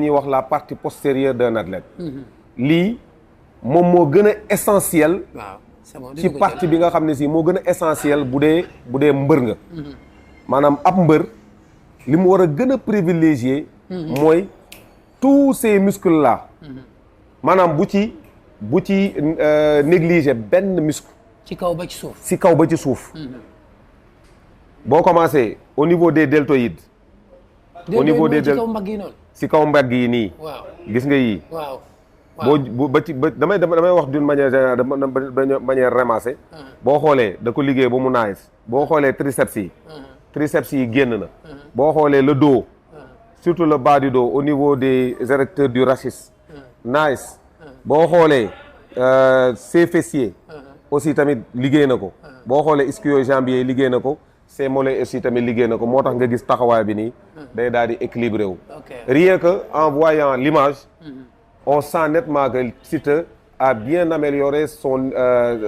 ñuy wax la partie postérieure d'un athlète. lii moom moo gën a essentiel. ci partie bi nga xam ne si moo gën a essentiel bu dee mbër nga. maanaam ab mbër li mu war a gën a privilégier. mooy tous ces muscles là. maanaam bu ci négliger benn muscle. ci kaw ba ci suuf. ci kaw ba ci suuf. boo commencé au niveau des deltoïdes. au niveau des deltoïdes ci kaw mbagg yi noonu. ci kaw mbagg yi nii. waaw gis nga yii. waaw. damay wax d'une manière générale de manière ramassée. boo xoolee da ko liggéey ba mu nice. boo xoolee triceps yi. triceps yi génn na. boo xoolee le dos. surtout le bas du dos au niveau des érecteurs du rachis. nice. boo xoolee ses fessiers. aussi tamit liggéey na ko. boo xoolee ischio-jambier liggéey na ko. ses mollets aussi tamit liggéey na ko moo tax nga gis taxawaay bi nii. day daal di équilibré wu. rien que en voyant l'image. on sent nettement que Siteu a bien amélioré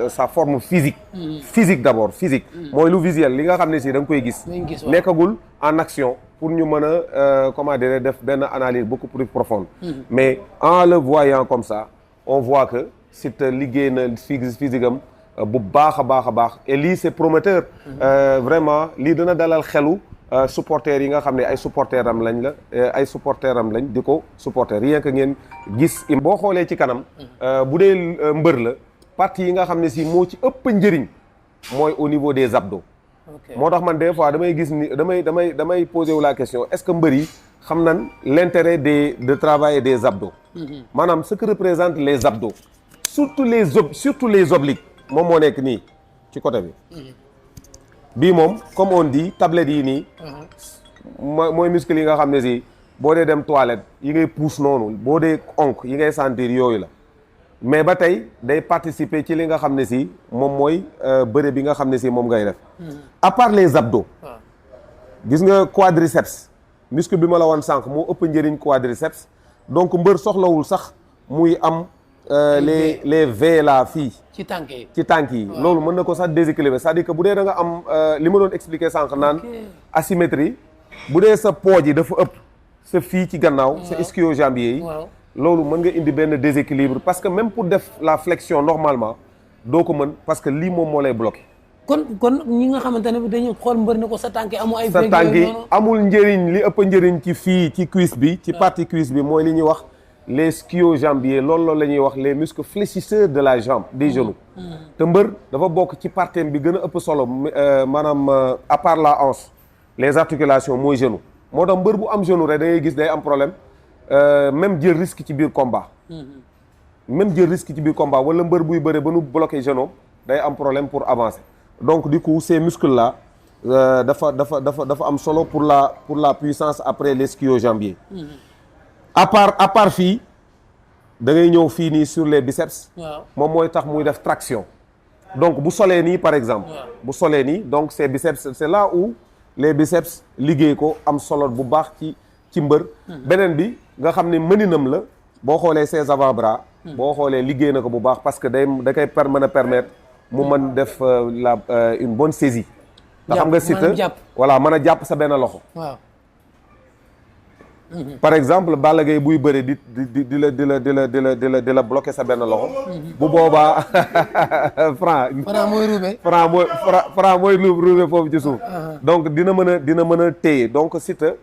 sa forme physique. Physique d'abord, physique. mooy lu visuel li nga xam ne si da nga koy gis. nekkagul en action pour ñu mën a comment dire def benn analyse beaucoup plus profonde. mais en le voyant comme ça on voit que Siteu liggéey na physique am bu baax a baax et lii c'est prometteur. vraiment lii dina dalal xelu. supporters yi nga xam ne ay supporters am lañ di ko supporter rien que ngeen gis. boo xoolee ci kanam. bu dee mbër la partie yi nga xam ne si moo ci ëpp njëriñ mooy au niveau des abdos. moo tax man des fois damay gis ni damay poser wu la question est-ce que mbër yi xam nañ l'intérêt de travailler des abdos. maanaam ce que représentent les abdos. surtout les obliques moom moo nekk nii ci côté bi. bii moom comme on dit tablette yi nii. mooy muscle yi nga xam ne si boo dee dem toilette yi ngay pousse noonu boo dee onk yi ngay sentir yooyu la mais ba tey day participer ci li nga xam ne si moom mooy bëre bi nga xam ne si moom ngay def. à part les abdos. gis nga quadriceps muscle bi ma la woon sànq moo ëpp njëriñ quadriceps donc mbër soxlawul sax muy am. les V là fii. ci tànk yi loolu mën na ko sax déséquilibrer c'est-à-dire que bu dee da nga am li ma doon expliquer sànq naan asymétrie bu dee sa pooj yi dafa ëpp sa fii ci gannaaw sa ischio-jambier yi loolu mën nga indi benn déséquilibre parce que même pour def la flexion normalement doo ko mën parce que lii moom moo lay bloqué. kon ñi nga xamante ne dañuy xool mbër ne ko sa tànk yi amul ay. sa tànk yi amul njëriñ li ëpp njëriñ ci fii ci cuisse bi ci partie cuisse bi mooy li ñuy wax. les ischio-jambiers loolu la ñuy wax les muscles fléchisseurs de la jambe des genoux. te mbër dafa bokk ci partie bi gën a ëpp solo maanaam à part la hanche les articulations mooy genou moo tax mbër bu am genou rek da ngay gis day am problème même jël risque ci biir combat. Wala mbër buy bëre ba nu bloqué genou day am problème pour avancer donc du coup ces muscles là dafa am solo pour la puissance après les ischio-jambiers. à part fii da ngay ñëw fii nii sur les biceps. moom mooy tax muy def traction. donc bu solee nii par exemple. bu solee nii donc ces biceps c'est là où les biceps liggéey ko am solo bu baax ci mbër. beneen bi nga xam ne mëninam la boo xoolee ses avant-bras. boo xoolee liggéey na ko bu baax parce que da koy mën a permettre mu mën def une bonne saisie. te xam nga Siteu voilà mën a jàpp sa benn loxo. par exemple Balla Gaye buy bëre di la bloquer sa benn loxo. bu boobaa Franc mooy ruube foofu ci suuf. donc dina mën a téye donc Siteu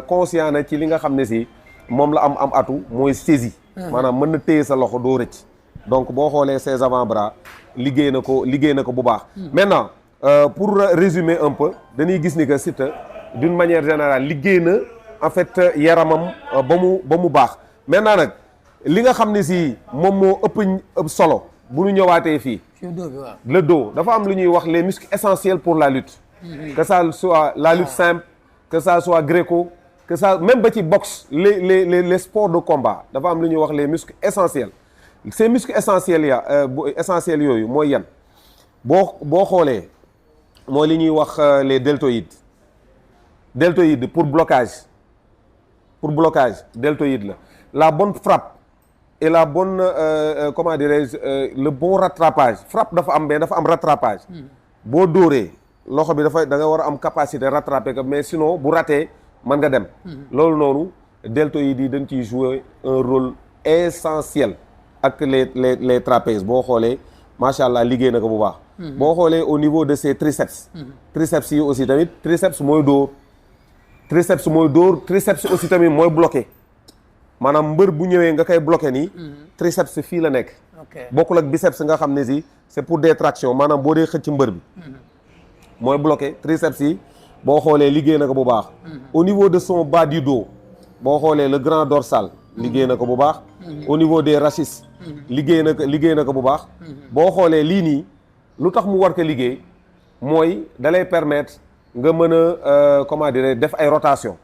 conscient na ci li nga xam ne si moom la am atu mooy saisie. maanaam mën na téye sa loxo doo rëcc. donc boo xoolee ses avant-bras liggéey na ko bu baax. maintenant pour résumer un peu dañuy gis ni que Siteu d'une manière générale liggéey na. en fait yaramam ba mu baax maintenant nag li nga xam ne si moom moo ëpp solo bu ñu ñëwaatee fii. le dos dafa am lu ñuy wax les muscles essentiels pour la lutte. que ça soit la lutte simple que ça soit gréco que ça même ba ci boxe les sports de combat dafa am lu ñuy wax les muscles essentiels ces muscles essentiels yooyu mooy yan boo xoolee mooy li ñuy wax les deltoïdes pour blocage deltoïde la bonne frappe et la bonne comment dirais-je le bon rattrapage frappe dafa am rattrapage. boo dóoree loxo bi da nga war a am capacité rattraper ko mais sinon bu ratee mën nga dem. loolu noonu deltoïdes yi dañ ciy jouer un rôle essentiel ak les trapèzes boo xoolee macha allah liggéey na ko bu baax. boo xoolee au niveau de ses triceps. triceps yi aussi tamit triceps mooy dóor. triceps aussi tamit mooy bloqué maanaam mbër bu ñëwee nga koy bloqué nii. triceps fii la nekk. bokkul ak biceps nga xam ne si c'est pour des tractions maanaam boo dee xëcc mbër bi. mooy bloqué triceps yi boo xoolee liggéey na ko bu baax. au niveau de son bas du dos boo xoolee le grand dorsal liggéey na ko bu baax. au niveau des rachis liggéey na ko bu baax. boo xoolee lii nii lu tax mu war ko liggéey mooy da lay permettre nga mën a comment dire def ay rotation.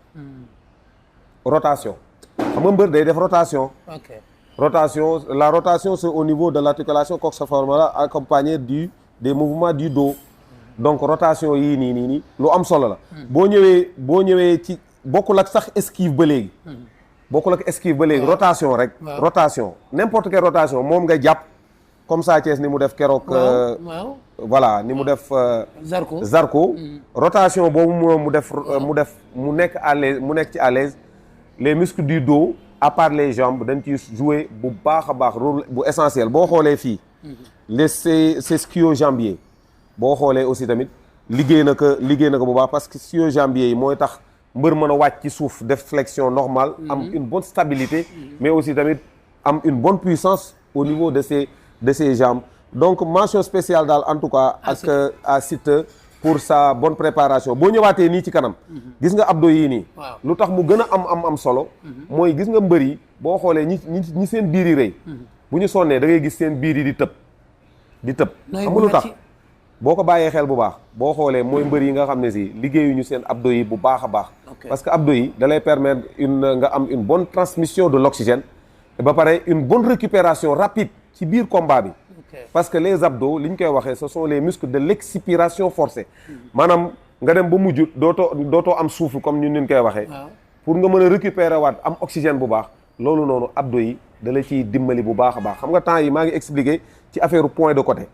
rotation xam nga mbër day def rotation. rotation la rotation c'est au niveau de l'articulation coxofémorale accompagnée des mouvements du dos. donc rotation yii nii lu am solo la. boo ñëwee ci bokkul ak sax esquive ba léegi. bokkul ak esquive ba léegi rotation rek. rotation n'importe quelle rotation moom nga jàpp comme Sa Thiès ni mu def keroog. voilà ni mu def. Zarko. rotation boobu mu nekk à l'aise mu nekk ci à l'aise les muscles du dos à part les jambes dañ ciy jouer bu baax a baax rôle bu essentiel boo xoolee fii. ces ischio-jambiers boo xoolee aussi tamit liggéey na ko bu baax parce que ischio-jambiers yi mooy tax mbër mën a wàcc ci suuf def flexion normale. am une bonne stabilité. mais aussi tamit am une bonne puissance au niveau de ses jambes. donc mention spéciale daal en tout cas à Siteu pour sa bonne préparation boo ñëwaatee nii ci kanam. gis nga abdos yii nii. lu tax mu gën a am solo. mooy gis nga mbër yi boo xoolee ñi seen biir yi rëy. bu ñu sonnee da ngay gis seen biir yi di tëb. xam nga lu tax boo ko bàyyee xel bu baax boo xoolee mooy mbër yi nga xam ne si liggéeyuñu seen abdos yi bu baax a baax. parce que abdos yi da lay permettre nga am une bonne transmission de l'oxygène. ba pare une bonne récupération rapide ci biir combat bi. parce que les abdos li ñu koy waxee ce sont les muscles de l'expiration forcée. maanaam nga dem ba mujj dootoo am souffle comme ñu koy waxee. pour nga mën a récupérer waat am oxygène bu baax loolu noonu abdos yi da la ciy dimbali bu baax a baax xam nga temps yi maa ngi expliquer ci affaire point de côté.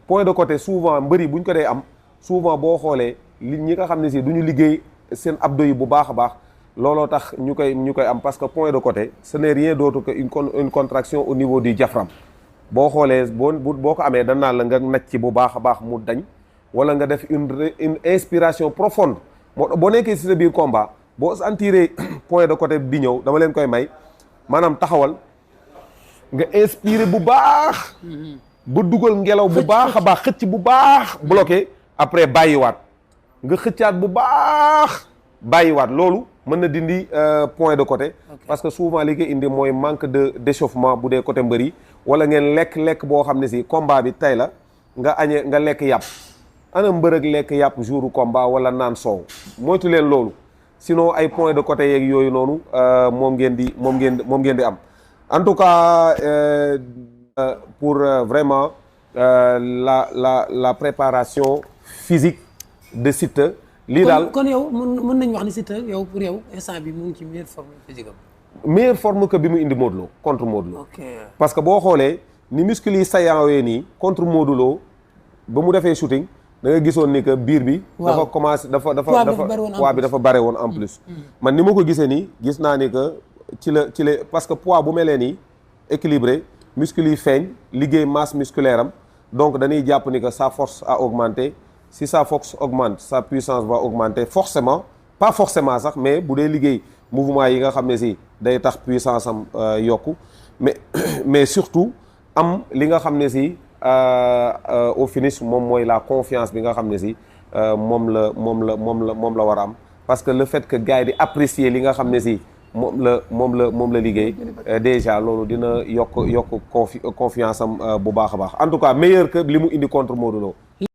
point de côté souvent mbëri bu ñu ko dee am souvent boo xoolee ñi nga xam ne si du ñu liggéey seen abdos yi bu baax a baax looloo tax ñu koy am parce que point de côté ce n'est rien d'autre que une contraction au niveau du diaphragme. boo xoolee boo ko amee dañ naan la nga nacc ci bu baax a baax mu dañ wala nga def une inspiration profonde boo nekkee ci sa biir combat boo sentiree point de côté di ñëw dama leen koy may maanaam taxawal nga inspirer bu baax ba dugal ngelaw bu baax a baax xëcc bu baax bloqué après bàyyiwaat nga xëccaat bu baax bàyyiwaat loolu mën na dindi point de côté parce que souvent li koy indi mooy manque d'échauffement bu dee côté mbër yi wala ngeen lekk boo xam ne si combat bi tey la nga lekk yàpp ana mbër ak lekk yàpp jouru combat wala naan soow moytu leen loolu sinon ay point de côté yeeg yooyu noonu moom ngeen di am en tout cas pour vraiment la préparation physique de Siteu lii daal kon yow mën nañu wax ni Siteu yow pour yow instant bi mu ngi ci meilleure forme physique am. meilleure forme que bi mu indi Modou Lo contre Modou Lo. parce que boo xoolee ni muscles yi saillant nii contre Modou Lo ba mu defee shooting da nga gisoon ni que biir bi. dafa commencé dafa poids bi dafa bare woon en plus. man ni ma ko gisee nii gis naa ni que ci la parce que poids bu melee nii équilibré muscles yi feeñ liggéey masse musculaire am donc dañuy jàpp ni que sa force a augmenté. si sa force augmente sa puissance va augmenter forcément pas forcément sax mais bu dee liggéey mouvement yi nga xam ne si day tax puissance am yokku mais surtout am li nga xam ne si au finish moom mooy la confiance bi nga xam ne si moom la war a am parce que le fait que gars yi di apprécier li nga xam ne si moom la liggéey déjà loolu dina yokk confiance am bu baax a baax en tout cas meilleur que li mu indi contre Modou Lo